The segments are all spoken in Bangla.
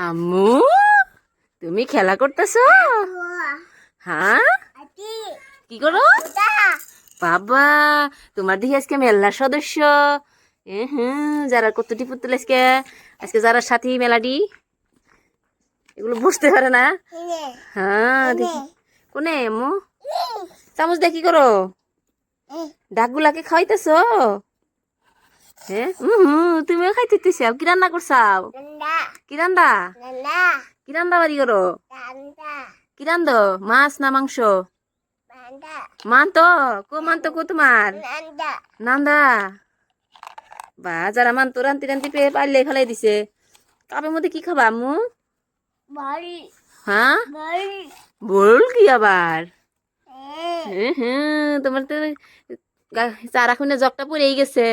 আম্মু তুমি খেলা করতেছো? হ্যাঁ, কি করো বাবা? তোমার দেখি আজকে মেলার সদস্য। যারা কতটি পুতুল আজকে আজকে যারা সাথী মেলাডি এগুলো বুঝতে পারে না। হ্যাঁ দেখি কোনে আম্মু চামচ দিয়ে কি করো? ডাকগুলাকে খাওয়াইতেছো? হ্যাঁ তুমিও খাইতেছি। কি রান্না করছাও? কি রান্না? কি রান্না বাড়ি করো? কি রান্ধ? মাছ না মাংস? মানতো কো তোমার নান্দা। বা যারা মানতো রান্তি রান্তি পেয়ে পারলে ফেলাই দিছে। কাপের মধ্যে কি খাবা আম্মু? হ্যাঁ বল কি আবার? তোমার তো চারা খুনে জগটা পড়েই গেছে।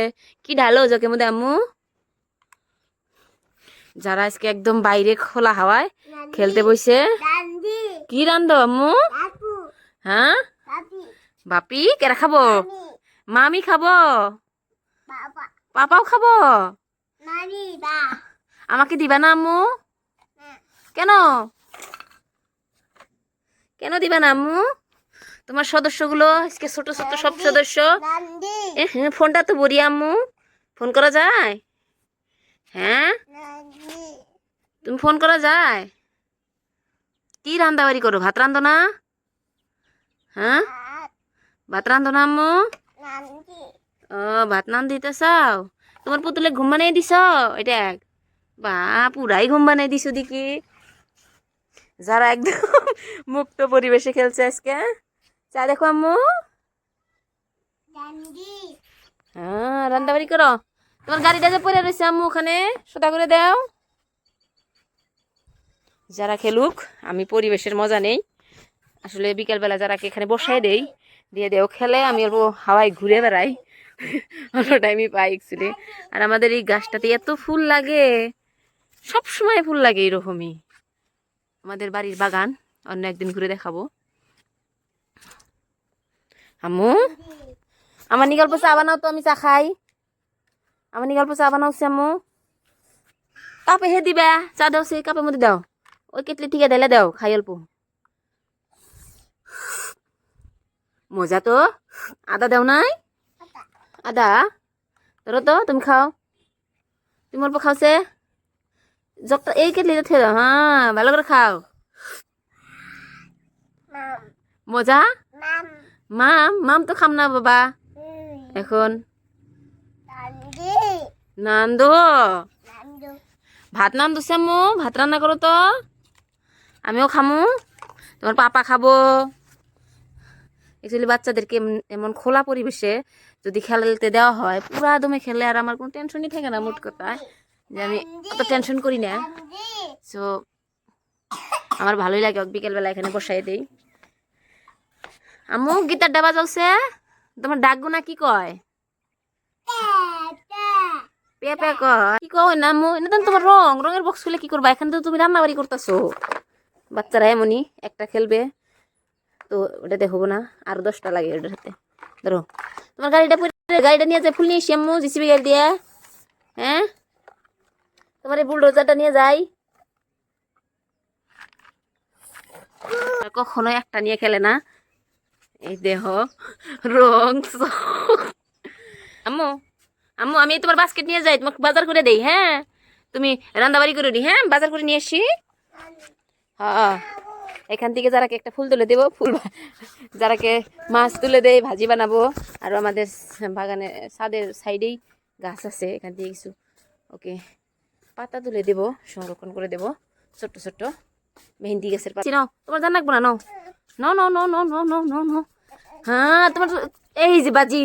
কি ঢালো জগের মধ্যে আম্মু? যারা আজকে একদম বাইরে খোলা হাওয়ায় খেলতে বসে। কি রান্ধ আম্মু? হ্যাঁ বাপি কেরা খাবো? মামি খাবো? পাপাও খাবো? আমাকে দিবা না আম্মু? কেন কেন দিবা না আম্মু? তোমার সদস্যগুলো আজকে ছোট ছোট সব সদস্য। ফোনটা তো বড়ি আম্মু, ফোন করা যায়? হ্যাঁ তুমি ফোন করা যায়? কি রান্দাবাড়ি করো? ভাত রান্ধো না? হ্যাঁ ভাত রান্ধো না আম্মু? ও ভাত নান দিতে চাও? তোমার পুতুলে ঘুম বানিয়ে দিছ? এটা বা পুরাই ঘুম বানিয়ে দিছো দেখি। যারা একদম মুক্ত পরিবেশে খেলছে আজকে। চা দেখো আম্মু। হ্যাঁ রান্দাবাড়ি করো। তোমার গাড়িটা যে পড়ে রয়েছে আম্মু ওখানে সোদা করে দাও। যারা খেলুক, আমি পরিবেশের মজা নেই। আসলে বিকেলবেলা যারা এখানে বসাই দেই দিয়ে দেও খেলে, আমি অল্প হাওয়ায় ঘুরে বেড়াই। অন্য টাইমই পাই অ্যাকচুয়ালি। আর আমাদের এই গাছটাতে এত ফুল লাগে, সব সময় ফুল লাগে এরকমই। আমাদের বাড়ির বাগান অন্য একদিন ঘুরে দেখাবো। আম্মু আমার নিগল্প চা বানাও তো, আমি চা খাই। আমার নিগল্প চা বানাও আম্মু। কাপে হে দিবা চা দাও, সেই কাপের মধ্যে দাও। ওই কেটলি থেকে ঢেলে দাও, খাই অল্প। মজা তো। আদা দাও নাই? আদা ধরো তো, তুমি খাও। তুমি অল্প খাওছে জগটা এই কেটলিতে থে দাও। হ্যাঁ ভালো করে খাও। মজা মাম মাম তো খাম না বাবা এখন। নান্দো ভাত নান্দো আম্মু, ভাত রান্না করো তো, আমিও খামু। তোমার পাপা খাবো। অ্যাকচুয়ালি বাচ্চাদেরকে এমন খোলা পরিবেশে যদি খেলতে দেওয়া হয়, পুরা দমে খেলে আর আমার কোনো টেনশনই থাকে না। মোট কথা যে আমি অত টেনশন করি না। সো আমার ভালোই লাগে বিকেলবেলা এখানে বসাই দেই। আম্মু গীতার ডাবা জ্বলছে। তোমার ডাকগুনা কি কয়? পেপে কয় কি কয় না আম্মু? এটা তোমার রঙের বক্স খুলে কি করবা? এখানে তো তুমি রান্নাবাড়ি করতেছো। বাচ্চারা এমনই, একটা খেলবে তো ওটা দেখবো না, আরো 10টা লাগে ওটার হাতে। ধরো তোমার গাড়িটা নিয়ে যায়, ফুল নিয়ে এসি আম্মু, জিসিবি গাড়ি দিয়ে। হ্যাঁ তোমার এই বুলডোজারটা নিয়ে যাই। কখনো একটা নিয়ে খেলে না। এই দেহ রং আম্মু আম্মু আমি তোমার বাস্কেট নিয়ে যাই, তোমাকে বাজার করে দেই। হ্যাঁ তুমি রান্দাবাড়ি করে দি। হ্যাঁ বাজার করে নিয়ে আসি। হ্যাঁ এখান থেকে যারাকে একটা ফুল তুলে দেবো, যারাকে মাছ তুলে দেয়, ভাজি বানাবো। আর আমাদের বাগানে ছাদের সাইডেই গাছ আছে, এখান থেকে কিছু ওকে পাতা তুলে দেব, সংরক্ষণ করে দেব। ছোট্ট ছোট্ট মেহেন্দি গাছের পাতা নাও। তোমার জান রাখবো না? নাও নাও নাও নাও নাও নাও নাও নাও নাও। হ্যাঁ তোমার এই যে বাজি।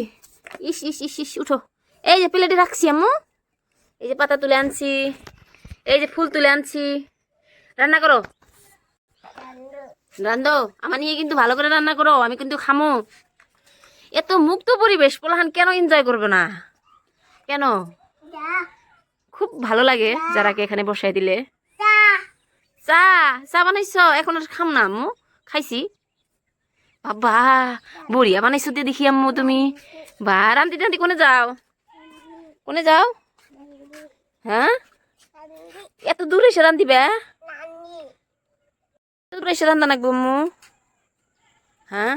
ইস ইস ইস ইস উঠো। এই যে প্লেটে রাখছি আম্মু, এই যে পাতা তুলে আনছি, এই যে ফুল তুলে আনছি। রান্না করো, রান্ধো। আমার নিয়ে কিন্তু ভালো করে রান্না করো, আমি কিন্তু খামো। এত মুক্ত পরিবেশ, পোলাহান কেন এনজয় করবে না? কেন? খুব ভালো লাগে যারাকে এখানে বসাই দিলে। চা চা বানাইছ? এখন আর খাম না আম্মু, খাইছি। বাবা বড়িয়া বানাইছো দিয়ে দেখি আম্মু তুমি। বা রান্তি টান্তি কোনে যাও? কোনে যাও? হ্যাঁ এত দূরে এসে রান্ধিবে? এত দূরে এসে রান্ধা নাকবো আম্মু? হ্যাঁ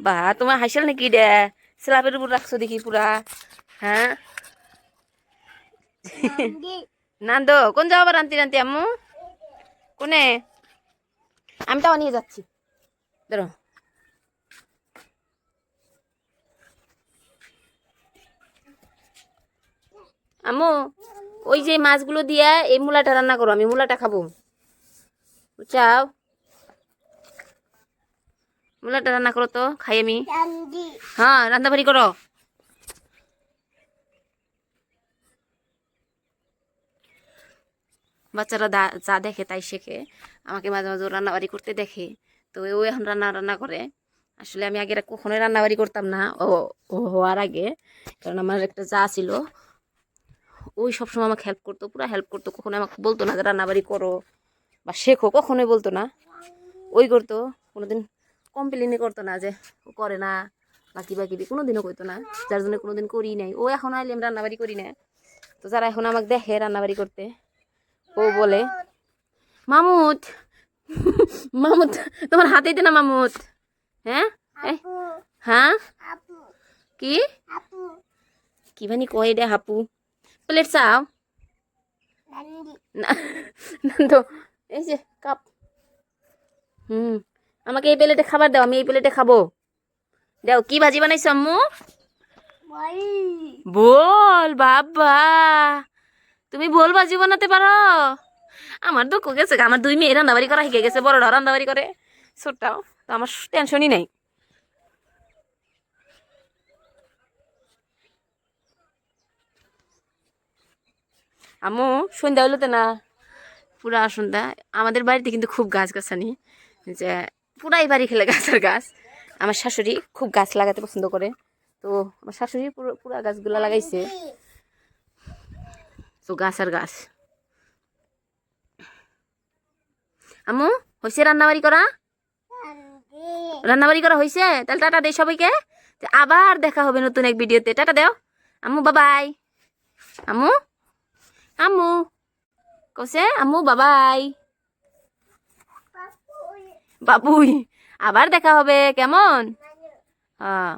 বা তোমার হাসিল নাকি রে? স্ল্যাবের উপর রাখছো দেখি পুরা। হ্যাঁ নান্দো কোন যাও আবার রান্তি রান্তি আম্মু? কোনে? আমি তাও নিয়ে যাচ্ছি, ধরো। আম্মু ওই যে মাছগুলো দিয়া এই মূলাটা রান্না করো, আমি মূলাটা খাবো, বুঝছাও? মূলাটা রান্না করো তো, খাই আমি। হ্যাঁ রান্না বাড়ি করো। বাচ্চারা যা দেখে তাই শেখে, আমাকে মাঝে মাঝে রান্নাবাড়ি করতে দেখে, তো ও এখন রান্না রান্না করে। আসলে আমি আগে কখনোই রান্নাবাড়ি করতাম না ও ও হওয়ার আগে, কারণ আমার একটা যা ছিল ওই সবসময় আমাকে হেল্প করতো, পুরো হেল্প করতো, কখনো আমাকে বলতো না যে রান্নাবাড়ি করো বা শেখো, কখনোই বলতো না। ওই করতো, কোনোদিন কমপ্লেনই করতো না যে ও করে না বা কিবা কিবি, কোনোদিনও করতো না, যার জন্য কোনোদিন করি নাই। ও এখন আইলে আমি রান্নাবাড়ি করি না, তো যারা এখন আমাকে দেখে রান্নাবাড়ি করতে, ও বলে মামুত মামুত তোমার হাতেই দে না মামুত। হ্যাঁ হ্যাঁ কি কি ভানি কয় দে হাপু? প্লেট চাও না? তো এই যে কাপ, আমাকে এই প্লেটে খাবার দাও, আমি এই প্লেটে খাবো। দাও, কি ভাজি বানাইছো আম্মু? বল বাবা, তুমি বল ভাজি বানাতে পারো? আমার দুঃখ গেছে, আমার দুই মেয়ে রান্নাবাড়ি করা শিখে গেছে, বড়টা রান্নাবাড়ি করে, ছোটটাও, তো আমার টেনশনই নাই। আম্মু সন্ধ্যা হইলো তো না, পুরা সন্ধ্যা। আমাদের বাড়িতে কিন্তু খুব গাছ গাছানি, যে পুরাই বাড়ি খেলে গাছের গাছ। আমার শাশুড়ি খুব গাছ লাগাতে পছন্দ করে, তো আমার শাশুড়ি পুরা গাছগুলা লাগাইছে, তো গাছ আর গাছ। আম্মু হয়েছে রান্নাবাড়ি করা? রান্নাবাড়ি করা হয়েছে? তাহলে টাটা দেই সবাইকে, আবার দেখা হবে নতুন এক ভিডিওতে। টাটা দাও আম্মু, বাবাই। আম্মু আম্মু কছে আম্মু বাবাই। বাবুই, আবার দেখা হবে কেমন? হ্যাঁ।